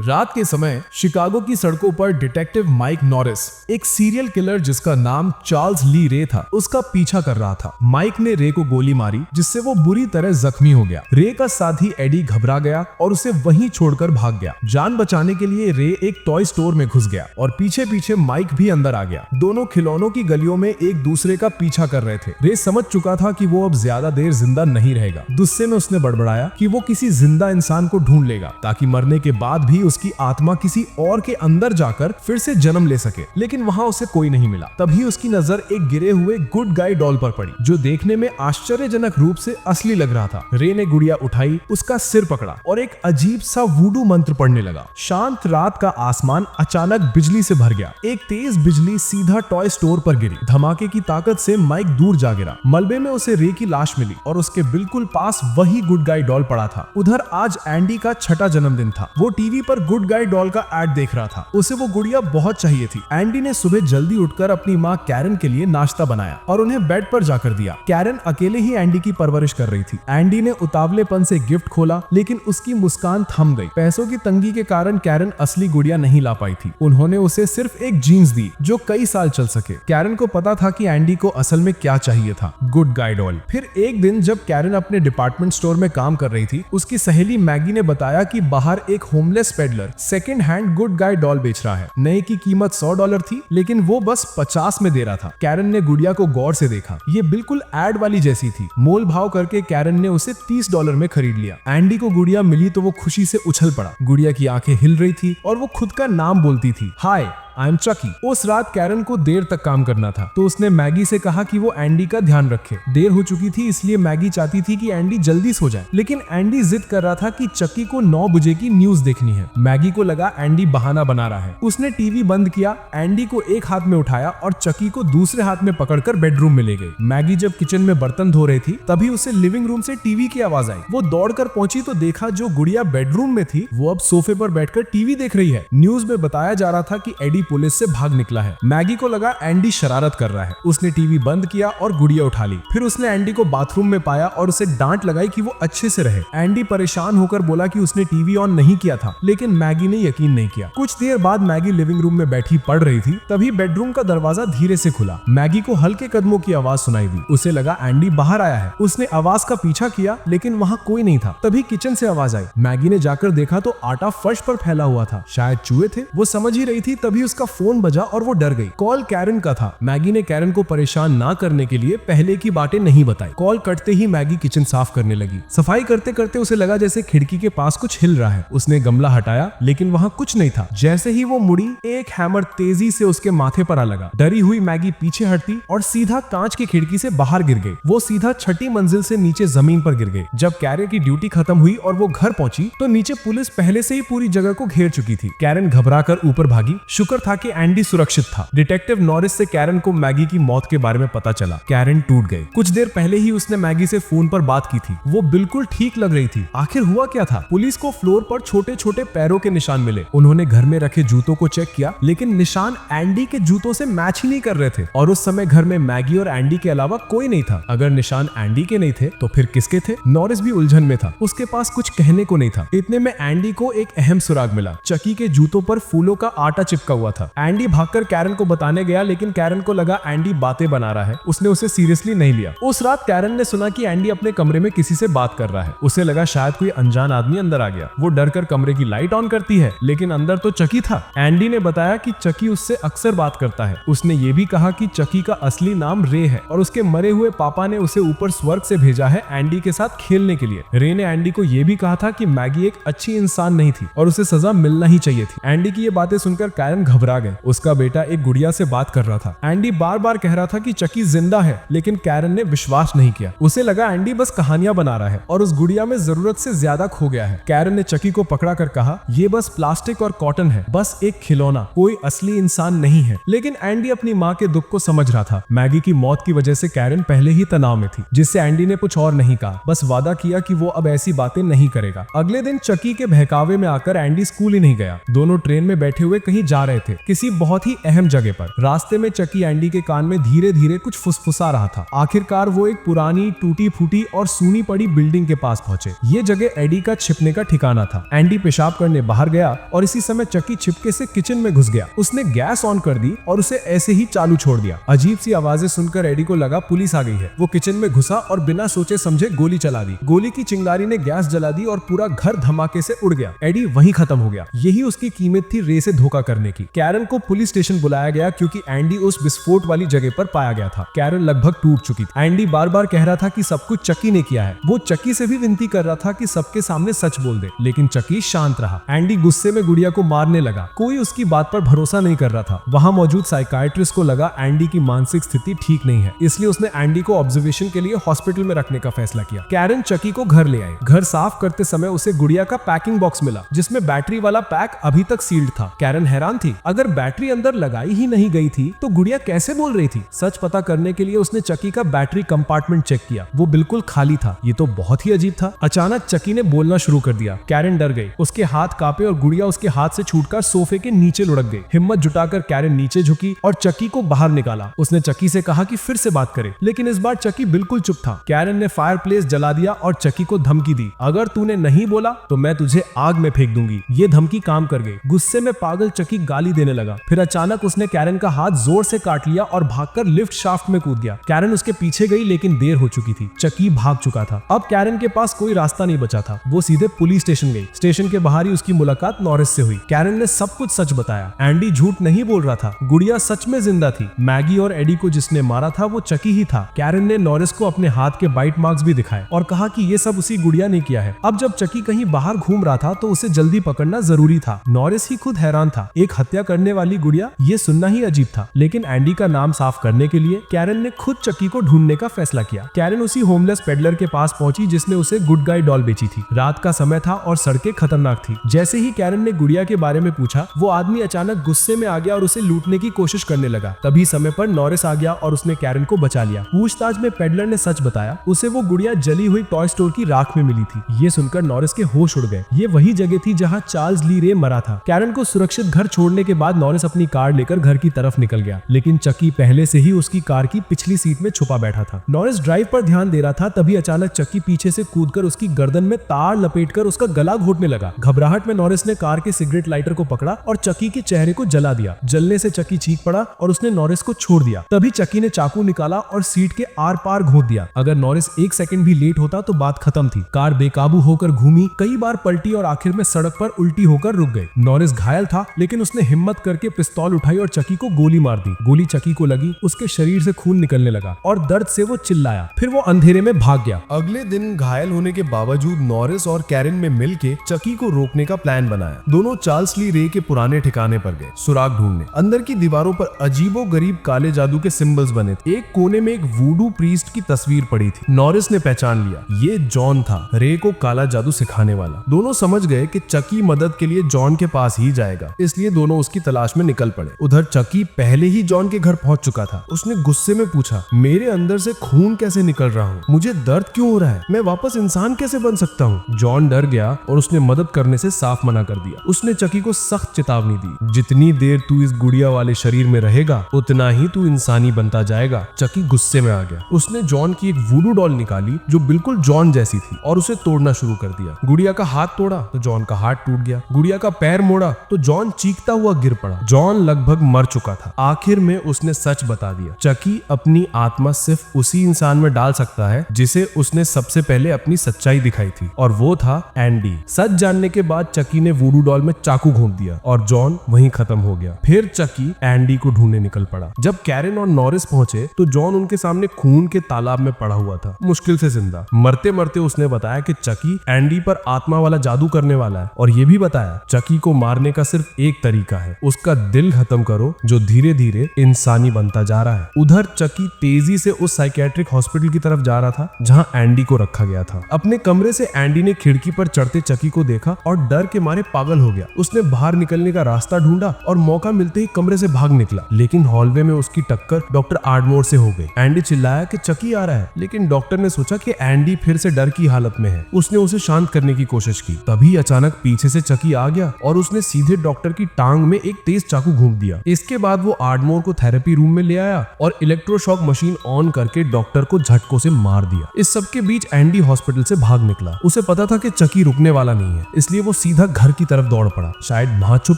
रात के समय शिकागो की सड़कों पर डिटेक्टिव माइक नॉरिस, एक सीरियल किलर जिसका नाम चार्ल्स ली रे था, उसका पीछा कर रहा था। माइक ने रे को गोली मारी जिससे वो बुरी तरह जख्मी हो गया। रे का साथी एडी घबरा गया और उसे वहीं छोड़कर भाग गया। जान बचाने के लिए रे एक टॉय स्टोर में घुस गया और पीछे पीछे माइक भी अंदर आ गया। दोनों खिलौनों की गलियों में एक दूसरे का पीछा कर रहे थे। रे समझ चुका था कि वो अब ज्यादा देर जिंदा नहीं रहेगा। गुस्से में उसने बड़बड़ाया कि वो किसी जिंदा इंसान को ढूंढ लेगा ताकि मरने के बाद भी उसकी आत्मा किसी और के अंदर जाकर फिर से जन्म ले सके। लेकिन वहां उसे कोई नहीं मिला। तभी उसकी नजर एक गिरे हुए गुड गाय डॉल पर पड़ी जो देखने में आश्चर्यजनक रूप से असली लग रहा था। रे ने गुड़िया उठाई, उसका सिर पकड़ा और एक अजीब सा वूडू मंत्र पढ़ने लगा। शांत रात का आसमान अचानक बिजली से भर गया। एक तेज बिजली सीधा टॉय स्टोर पर गिरी। धमाके की ताकत से माइक दूर जा गिरा। मलबे में उसे रे की लाश मिली और उसके बिल्कुल पास वही गुड गाय डॉल पड़ा था। उधर आज एंडी का छठा जन्मदिन था। वो टीवी पर गुड गाय डॉल का एड देख रहा था। उसे वो गुड़िया बहुत चाहिए थी। एंडी ने सुबह जल्दी उठकर अपनी माँ कैरन के लिए नाश्ता बनाया और उन्हें बेड पर जाकर दिया। कैरन अकेले ही एंडी की परवरिश कर रही थी। एंडी ने उतावलेपन से गिफ्ट खोला लेकिन उसकी मुस्कान थम गई। पैसों की तंगी के कारण कैरन असली गुड़िया नहीं ला पाई थी। उन्होंने उसे सिर्फ एक जीन्स दी जो कई साल चल सके। कैरन को पता था कि एंडी को असल में क्या चाहिए था, गुड गाय डॉल। फिर एक दिन जब कैरन अपने डिपार्टमेंट स्टोर में काम कर रही थी, उसकी सहेली मैगी ने बताया कि बाहर एक homeless peddler second hand good guy doll बेच रहा है। नए की कीमत $100 थी लेकिन वो बस 50 में दे रहा था। कैरन ने गुड़िया को गौर से देखा। ये बिल्कुल एड वाली जैसी थी। मोल भाव करके कैरन ने उसे $30 में खरीद लिया। एंडी को गुड़िया मिली तो वो खुशी से उछल पड़ा। गुड़िया की आंखें हिल रही थी और वो खुद का नाम बोलती थी, हाय आई एम चकी। उस रात कैरन को देर तक काम करना था तो उसने मैगी से कहा कि वो एंडी का ध्यान रखे। देर हो चुकी थी इसलिए मैगी चाहती थी कि एंडी जल्दी सो जाए, लेकिन एंडी जिद कर रहा था कि चक्की को 9 बजे की न्यूज देखनी है। मैगी को लगा एंडी बहाना बना रहा है। उसने टीवी बंद किया, एंडी को एक हाथ में उठाया और चक्की को दूसरे हाथ में पकड़कर बेडरूम में ले गई। मैगी जब किचन में बर्तन धो रही थी तभी उसे लिविंग रूम से टीवी की आवाज आई। वो दौड़कर पहुंची तो देखा जो गुड़िया बेडरूम में थी वो अब सोफे पर बैठकर टीवी देख रही है। न्यूज में बताया जा रहा था कि एडी पुलिस से भाग निकला है। मैगी को लगा एंडी शरारत कर रहा है। उसने टीवी बंद किया और गुड़िया उठा ली। फिर उसने एंडी को बाथरूम में पाया और उसे डांट लगाई कि वो अच्छे से रहे। एंडी परेशान होकर बोला कि उसने टीवी ऑन नहीं किया था, लेकिन मैगी ने यकीन नहीं किया। कुछ देर बाद मैगी लिविंग रूम में बैठी पढ़ रही थी, तभी बेडरूम का दरवाजा धीरे से खुला। मैगी को हल्के कदमों की आवाज सुनाई दी। उसे लगा एंडी बाहर आया है। उसने आवाज का पीछा किया लेकिन वहाँ कोई नहीं था। तभी किचन से आवाज आई। मैगी ने जाकर देखा तो आटा फर्श पर फैला हुआ था, शायद चूहे थे। वो समझ ही रही थी तभी उसका फोन बजा और वो डर गई। कॉल कैरन का था। मैगी ने कैरन को परेशान ना करने के लिए पहले की बातें नहीं बताई। कॉल कटते ही मैगी किचन साफ करने लगी। सफाई करते करते उसे लगा जैसे खिड़की के पास कुछ हिल रहा है। उसने गमला हटाया लेकिन वहाँ कुछ नहीं था। जैसे ही वो मुड़ी एक हैमर तेजी से उसके माथे पर आ लगा। डरी हुई मैगी पीछे हटती और सीधा कांच की खिड़की से बाहर गिर गई। वो सीधा 6ठी मंजिल से नीचे जमीन पर गिर गई। जब कैरन की ड्यूटी खत्म हुई और वो घर पहुंची तो नीचे पुलिस पहले से ही पूरी जगह को घेर चुकी थी। कैरन घबराकर ऊपर भागी। शुक्र था कि एंडी सुरक्षित था। डिटेक्टिव नॉरिस से कैरन को मैगी की मौत के बारे में पता चला। कैरन टूट गई। कुछ देर पहले ही उसने मैगी से फोन पर बात की थी। वो बिल्कुल ठीक लग रही थी। आखिर हुआ क्या था? पुलिस को फ्लोर पर छोटे छोटे पैरों के निशान मिले। उन्होंने घर में रखे जूतों को चेक किया लेकिन निशान एंडी के जूतों से मैच ही नहीं कर रहे थे। और उस समय घर में मैगी और एंडी के अलावा कोई नहीं था। अगर निशान एंडी के नहीं थे तो फिर किसके थे? नॉरिस भी उलझन में था। उसके पास कुछ कहने को नहीं था। इतने में एंडी को एक अहम सुराग मिला। चक्की के जूतों पर फूलों का आटा चिपका हुआ था। एंडी भागकर कैरन को बताने गया लेकिन कैरन को लगा एंडी बातें बना रहा है। उसने उसे सीरियसली नहीं लिया। उस रात कैरन ने सुना कि एंडी अपने कमरे में किसी से बात कर रहा है। उसे लगा शायद कोई अनजान आदमी अंदर आ गया। वो डरकर कमरे की लाइट ऑन करती है लेकिन अंदर तो चकी था। एंडी ने बताया कि चकी उससे अक्सर बात करता है। उसने ये भी कहा कि चकी का असली नाम रे है और उसके मरे हुए पापा ने उसे ऊपर स्वर्ग से भेजा है एंडी के साथ खेलने के लिए। रे ने एंडी को ये भी कहा था कि मैगी एक अच्छी इंसान नहीं थी और उसे सजा मिलना ही चाहिए थी। एंडी की ये बातें सुनकर कैरन घबरा गए। उसका बेटा एक गुड़िया से बात कर रहा था। एंडी बार बार कह रहा था कि चकी जिंदा है लेकिन कैरन ने विश्वास नहीं किया। उसे लगा एंडी बस कहानियां बना रहा है और उस गुड़िया में जरूरत से ज्यादा खो गया है। कैरन ने चकी को पकड़ा कर कहा, ये बस प्लास्टिक और कॉटन है, बस एक खिलौना, कोई असली इंसान नहीं है। लेकिन एंडी अपनी माँ के दुख को समझ रहा था। मैगी की मौत की वजह से कैरन पहले ही तनाव में थी, जिससे एंडी ने कुछ और नहीं कहा, बस वादा किया कि वो अब ऐसी बातें नहीं करेगा। अगले दिन चकी के बहकावे में आकर एंडी स्कूल ही नहीं गया। दोनों ट्रेन में बैठे हुए कहीं जा रहे थे। थे, किसी बहुत ही अहम जगह पर। रास्ते में चकी एंडी के कान में धीरे धीरे कुछ फुसफुसा रहा था। आखिरकार वो एक पुरानी टूटी फूटी और सूनी पड़ी बिल्डिंग के पास पहुंचे। ये जगह एडी का छिपने का ठिकाना था। एंडी पेशाब करने बाहर गया और इसी समय चकी छिपके से किचन में घुस गया। उसने गैस ऑन कर दी और उसे ऐसे ही चालू छोड़ दिया। अजीब सी आवाजें सुनकर एडी को लगा पुलिस आ गई है। वो किचन में घुसा और बिना सोचे समझे गोली चला दी। गोली की चिंगारी ने गैस जला दी और पूरा घर धमाके से उड़ गया। एडी वहीं खत्म हो गया। यही उसकी कीमत थी रे से धोखा करने की। कैरन को पुलिस स्टेशन बुलाया गया क्योंकि एंडी उस विस्फोट वाली जगह पर पाया गया था। कैरन लगभग टूट चुकी थी। एंडी बार बार कह रहा था कि सब कुछ चकी ने किया है। वो चकी से भी विनती कर रहा था कि सबके सामने सच बोल दे, लेकिन चकी शांत रहा। एंडी गुस्से में गुड़िया को मारने लगा। कोई उसकी बात पर भरोसा नहीं कर रहा था। वहां मौजूद साइकाइट्रिस्ट को लगा एंडी की मानसिक स्थिति ठीक नहीं है, इसलिए उसने एंडी को ऑब्जर्वेशन के लिए हॉस्पिटल में रखने का फैसला किया। कैरन चकी को घर ले आई। घर साफ करते समय उसे गुड़िया का पैकिंग बॉक्स मिला जिसमें बैटरी वाला पैक अभी तक सील्ड था। कैरन हैरान थी, अगर बैटरी अंदर लगाई ही नहीं गई थी तो गुड़िया कैसे बोल रही थी। सच पता करने के लिए उसने चकी का बैटरी कंपार्टमेंट चेक किया। वो बिल्कुल खाली था। ये तो बहुत ही अजीब था। अचानक चकी ने बोलना शुरू कर दिया। कैरन डर गई। उसके हाथ कांपे और गुड़िया उसके हाथ से छूटकर सोफे के नीचे लुढ़क गई। हिम्मत जुटाकर कैरन नीचे झुकी और चकी को बाहर निकाला। उसने चकी से कहा कि फिर से बात करे, लेकिन इस बार चकी बिल्कुल चुप था। कैरन ने फायरप्लेस जला दिया और चकी को धमकी दी, अगर तूने नहीं बोला तो मैं तुझे आग में फेंक दूंगी। ये धमकी काम कर गई। गुस्से में पागल चकी गाली देने लगा। फिर अचानक उसने कैरन का हाथ जोर से काट लिया और भागकर लिफ्ट शाफ्ट में कूद गया। कैरन उसके पीछे गई लेकिन देर हो चुकी थी। चकी भाग चुका था। अब कैरन के पास कोई रास्ता नहीं बचा था। वो सीधे पुलिस स्टेशन गई। स्टेशन के बाहर ही उसकी मुलाकात नॉरिस से हुई। कैरन ने सब कुछ सच बताया। एंडी झूठ नहीं बोल रहा था। गुड़िया सच में जिंदा थी। मैगी और एडी को जिसने मारा था वो चकी ही था। कैरन ने नॉरिस को अपने हाथ के बाइट मार्क्स भी दिखाए और कहा कि ये सब उसी गुड़िया ने किया है। अब जब चकी कहीं बाहर घूम रहा था तो उसे जल्दी पकड़ना जरूरी था। नॉरिस ही खुद हैरान था। एक हत्या करने वाली गुड़िया, ये सुनना ही अजीब था। लेकिन एंडी का नाम साफ करने के लिए कैरन ने खुद चकी को ढूंढने का फैसला किया। कैरन उसी होमलेस पेडलर के पास पहुंची जिसने उसे गुड गाय डॉल बेची थी। रात का समय था और सड़कें खतरनाक थी। जैसे ही कैरन ने गुड़िया के बारे में पूछा, वो आदमी अचानक गुस्से में आ गया और उसे लूटने की कोशिश करने लगा। तभी समय पर नॉरिस आ गया और उसने कैरन को बचा लिया। पूछताछ में पेडलर ने सच बताया। उसे वो गुड़िया जली हुई टॉय स्टोर की राख में मिली थी। ये सुनकर नॉरिस के होश उड़ गए। ये वही जगह थी जहाँ चार्ल्स ली रे मरा था। कैरन को सुरक्षित घर छोड़ने के बाद नॉरिस अपनी कार लेकर घर की तरफ निकल गया, लेकिन चकी पहले से ही उसकी कार की पिछली सीट में छुपा बैठा था। नॉरिस ड्राइव पर ध्यान दे रहा था, तभी अचानक चकी पीछे से कूदकर उसकी गर्दन में तार लपेटकर उसका गला घोटने लगा। घबराहट में नॉरिस ने कार के सिगरेट लाइटर को पकड़ा और चकी के चेहरे को जला दिया। जलने से चकी चीख पड़ा और उसने नॉरिस को छोड़ दिया। तभी चकी ने चाकू निकाला और सीट के आर पार घोंट दिया। अगर नॉरिस एक सेकंड भी लेट होता तो बात खत्म थी। कार बेकाबू होकर घूमी, कई बार पलटी और आखिर में सड़क पर उल्टी होकर रुक गई। नॉरिस घायल था, लेकिन उसने हिम्मत करके पिस्तौल उठाई और चकी को गोली मार दी। गोली चकी को लगी, उसके शरीर से खून निकलने लगा और दर्द से वो चिल्लाया। फिर वो अंधेरे में भाग गया। अगले दिन घायल होने के बावजूद नॉरिस और कैरन में मिलके चकी को रोकने का प्लान बनाया। दोनों चार्ल्स ली रे के पुराने ठिकाने पर गए सुराग ढूंढने। अंदर की दीवारों पर अजीबो गरीब काले जादू के सिंबल्स बने थे। एक कोने में एक वूडू प्रीस्ट की तस्वीर पड़ी थी। नॉरिस ने पहचान लिया, ये जॉन था, रे को काला जादू सिखाने वाला। दोनों समझ गए कि चकी मदद के लिए जॉन के पास ही जाएगा, इसलिए दोनों उसकी तलाश में निकल पड़े। उधर चकी पहले ही जॉन के घर पहुंच चुका था। उसने गुस्से में पूछा, मेरे अंदर से खून कैसे निकल रहा हूँ? मुझे दर्द क्यों हो रहा है? मैं वापस इंसान कैसे बन सकता हूँ? जॉन डर गया और उसने मदद करने से साफ मना कर दिया। उसने चकी को सख्त चेतावनी दी, जितनी देर तू इस गुड़िया वाले शरीर में रहेगा उतना ही तू इंसानी बनता जाएगा। चकी गुस्से में आ गया। उसने जॉन की एक वूडू डॉल निकाली जो बिल्कुल जॉन जैसी थी और उसे तोड़ना शुरू कर दिया। गुड़िया का हाथ तोड़ा तो जॉन का हाथ टूट गया। गुड़िया का पैर मोड़ा तो जॉन चीखता हुआ गिर पड़ा। जॉन लगभग मर चुका था। आखिर में उसने सच बता दिया। चकी अपनी आत्मा सिर्फ उसी इंसान में डाल सकता है जिसे उसने सबसे पहले अपनी सच्चाई दिखाई थी, और वो था एंडी। सच जानने के बाद चकी ने वूडू डॉल में चाकू घोंप दिया और जॉन वहीं खत्म हो गया। फिर चकी एंडी को ढूंढने निकल पड़ा। जब कैरन और नॉरिस पहुंचे तो जॉन उनके सामने खून के तालाब में पड़ा हुआ था, मुश्किल से जिंदा। मरते मरते उसने बताया कि चकी एंडी पर आत्मा वाला जादू करने वाला है, और ये भी बताया चकी को मारने का सिर्फ एक तरीका है, उसका दिल खत्म करो जो धीरे धीरे इंसानी बनता जा रहा है। उधर चकी तेजी से उस साइकियाट्रिक हॉस्पिटल की तरफ जा रहा था जहां एंडी को रखा गया था। अपने कमरे से एंडी ने खिड़की पर चढ़ते चकी को देखा और डर के मारे पागल हो गया। उसने बाहर निकलने का रास्ता ढूंढा और मौका मिलते ही कमरे से भाग निकला, लेकिन हॉलवे में उसकी टक्कर डॉक्टर आर्डमोर से हो गई। एंडी चिल्लाया कि चकी आ रहा है, लेकिन डॉक्टर ने सोचा कि एंडी फिर से डर की हालत में है। उसने उसे शांत करने की कोशिश की। तभी अचानक पीछे से चकी आ गया और उसने सीधे डॉक्टर की टांग में एक तेज चाकू घूंप दिया। इसके बाद वो आर्डमोर को थेरेपी रूम में ले आया और इलेक्ट्रोशॉक मशीन ऑन करके डॉक्टर को झटकों से मार दिया। इस सब के बीच एंडी हॉस्पिटल से भाग निकला। उसे पता था कि चकी रुकने वाला नहीं है, इसलिए वो सीधा घर की तरफ दौड़ पड़ा, शायद वहां छुप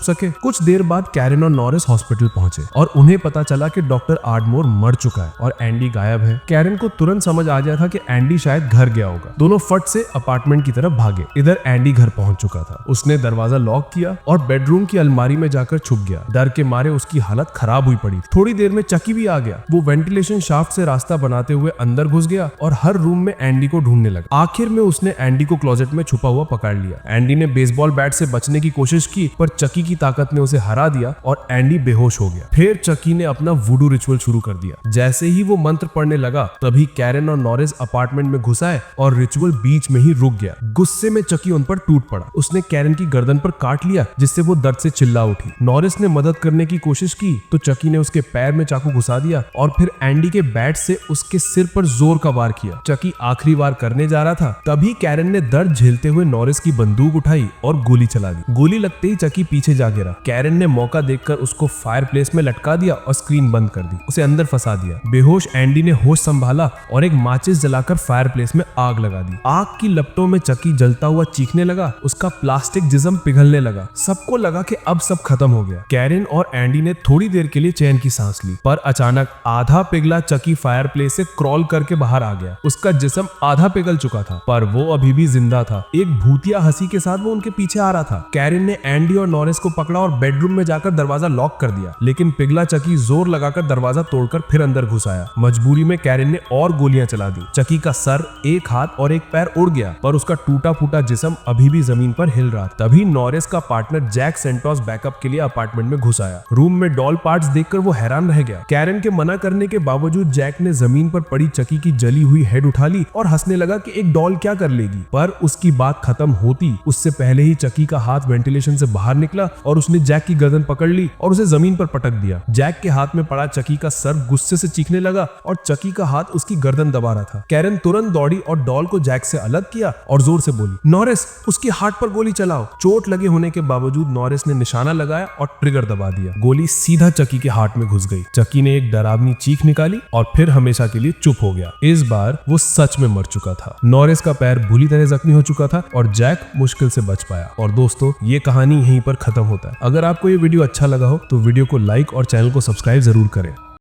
सके। कुछ देर बाद कैरन और नॉरिस हॉस्पिटल पहुंचे और उन्हें पता चला कि डॉक्टर आर्डमोर मर चुका है और एंडी गायब है। कैरन को तुरंत समझ आ गया था कि एंडी शायद घर गया होगा। दोनों फट से अपार्टमेंट की तरफ भागे। इधर एंडी घर पहुंच चुका था। उसने दरवाजा लॉक किया और बेडरूम की अलमारी में जाकर छुप गया। डर के मारे उसकी हालत खराब हुई पड़ी। थोड़ी देर में चकी भी आ गया। वो वेंटिलेशन शाफ्ट से रास्ता बनाते हुए अंदर घुस गया और हर रूम में एंडी को ढूंढने लगा। आखिर में उसने एंडी को क्लोजेट में छुपा हुआ पकड़ लिया। एंडी ने बेसबॉल बैट से बचने की कोशिश की, पर चकी की ताकत ने उसे हरा दिया और एंडी बेहोश हो गया। फिर चकी ने अपना वुडू रिचुअल शुरू कर दिया। जैसे ही वो मंत्र पढ़ने लगा, तभी कैरन और नॉरिस अपार्टमेंट में घुस आए और रिचुअल बीच में ही रुक गया। गुस्से में चकी उन पर टूट पड़ा। उसने कैरन की गर्दन पर काट लिया, जिससे वो दर्द से चिल्ला उठी। नॉरिस ने मदद करने की कोशिश की तो चकी ने उसके पैर में चाकू घुसा दिया और फिर एंडी के बैट से उसके सिर पर जोर का वार किया। चकी आखिरी वार करने जा रहा था, तभी कैरन ने दर्द झेलते हुए नॉरिस की बंदूक उठाई और गोली चला दी। गोली लगते ही चकी पीछे जा गिरा। कैरन ने मौका देखकर उसको फायर प्लेस में लटका दिया और स्क्रीन बंद कर दी, उसे अंदर फंसा दिया। बेहोश एंडी ने होश संभाला और एक माचिस जलाकर फायर प्लेस में आग लगा दी। आग की लपटों में चकी जलता हुआ चीखने लगा। उसका प्लास्टिक जिस्म पिघलने लगा। सबको लगा कि अब सब खत्म हो गया। कैरन और एंडी ने थोड़ी देर के लिए चैन की सांस ली, पर अचानक आधा पिघला चकी फायर प्लेस से क्रॉल करके बाहर आ गया। उसका जिस्म आधा पिघल चुका था, पर वो अभी भी जिंदा था। एक भूतिया हंसी के साथ वो उनके पीछे आ रहा था। कैरन ने एंडी और नॉरिस को पकड़ा और बेडरूम में जाकर दरवाजा लॉक कर दिया, लेकिन पिघला चकी जोर लगाकर दरवाजा तोड़कर फिर अंदर घुस आया। मजबूरी में कैरन ने और गोलियां चला दी। चकी का सर, एक हाथ और एक पैर उड़ गया, पर उसका टूटा फूटा जिस्म अभी भी जमीन पर हिल रहा। तभी नॉरिस का पार्टनर जैक सेंटोस बैकअप के लिए अपार्टमेंट में घुस आया। रूम में डॉल पार्ट्स देखकर वो हैरान रह गया। कैरन के मना करने के बावजूद जैक ने जमीन पर पड़ी चकी की जली हुई हेड उठा ली और हंसने लगा कि एक डॉल क्या कर लेगी। पर उसकी बात खत्म होती उससे पहले ही चकी का हाथ वेंटिलेशन से बाहर निकला और उसने जैक की गर्दन पकड़ ली और उसे जमीन पर पटक दिया। जैक के हाथ में पड़ा चकी का सर गुस्से से चीखने लगा और चकी का हाथ उसकी गर्दन दबा रहा था। कैरन तुरंत दौड़ी और डॉल को जैक से अलग किया और जोर से बोली, नॉरिस, उसके हार्ट पर गोली चलाओ। चोट लगे होने के बावजूद नॉरिस ने निशाना लगाया और ट्रिगर दबा दिया। गोली सीधा चकी के हार्ट में घुस गई। चकी ने एक डरावनी चीख निकाली और फिर हमेशा के लिए चुप हो गया। इस बार वो सच में मर चुका था। नॉरिस का पैर बुरी तरह जख्मी हो चुका था और जैक मुश्किल से बच पाया। और दोस्तों, ये कहानी यहीं पर खत्म होता है। अगर आपको ये वीडियो अच्छा लगा हो तो वीडियो को लाइक और चैनल को सब्सक्राइब जरूर करें।